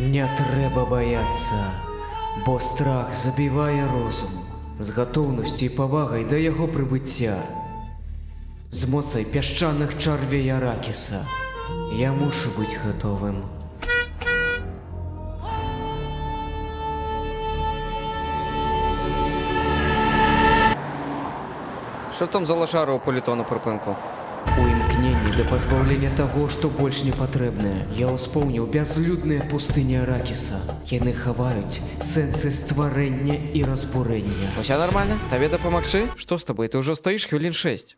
Не трэба баяцца, бо страх забівае розум з гатоўнасцю і павагай да яго прыбыцця. З моцай пясчаных чарвей Аракіса я мушу быць гатовым. Що там за лашара у політо на припинку? У імкненні да пазбаўлення таго, што больш не патрэбнае, я ўспомніў бязлюдныя пустыні Аракіса. Яны хаваюць сэнсы стварэння і разбурэння. Уся нормально? Табе дапамагчы? Што з табой? Ты ўжо стаіш хвілін 6.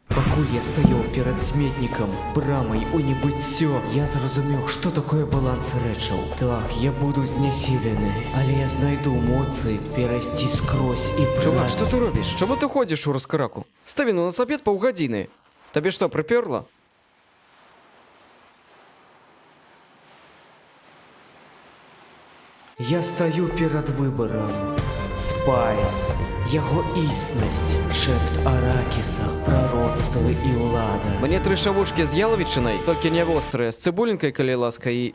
Пакуль я стаяў перад сметнікам, брамай у небыццё, я зразумеў, што такое баланс рэчаў. Так, я буду знясілены, але я знайду моцы перайсці скрозь і Чувак, што ты робіш? Чаму ты ходзіш у раскараку? Ставі на нас абед паўгадзіны. Табе што, прыпёрла? Я стаю перад выбарам. Спайс, яго існасць, шэпт Аракіса, прароцтвы і ўлада. Мне 3 шавушкі з ялавічынай, толькі не вострыя, з цыбулінкай, калі ласка, і...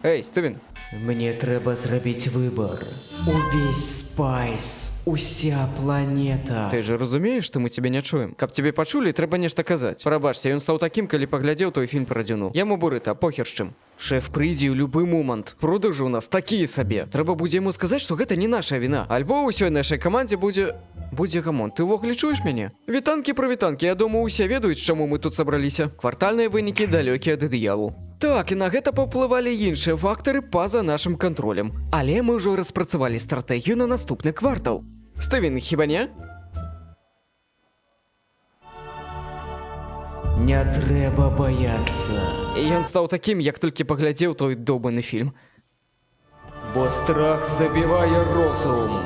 Эй, Стывен! Мне трэба зрабіць выбар. Увесь спайс, уся планета. Ты же разумееш, што мы цябе не чуем? Каб цябе пачулі, трэба нешта казаць. Прабачся, ён стаў такім, калі паглядзеў той фільм пра Дзюну. Яму бурыта, похер з чым. Шэф прыйдзе ў любы момант. Продажы ў нас такія сабе. Трэба будзе яму сказаць, што гэта не наша віна. Альбо ўсёй нашай камандзе будзе гамон. Ты ўвогуле чуеш мяне? Вітанкі пра вітанкі, я думаю, усе ведаюць, чаму мы тут сабраліся. Квартальныя вынікі далёкія ад ідэалу. Так, і на гэта паўплывалі іншыя фактары па-за нашым кантролем. Але мы ўжо распрацавалі стратэгію на наступны квартал. Стывен, хіба не? Не трэба баяцца. І ён стаў такім, як толькі паглядзеў той доўбаны фільм. Бо страх забівае розум.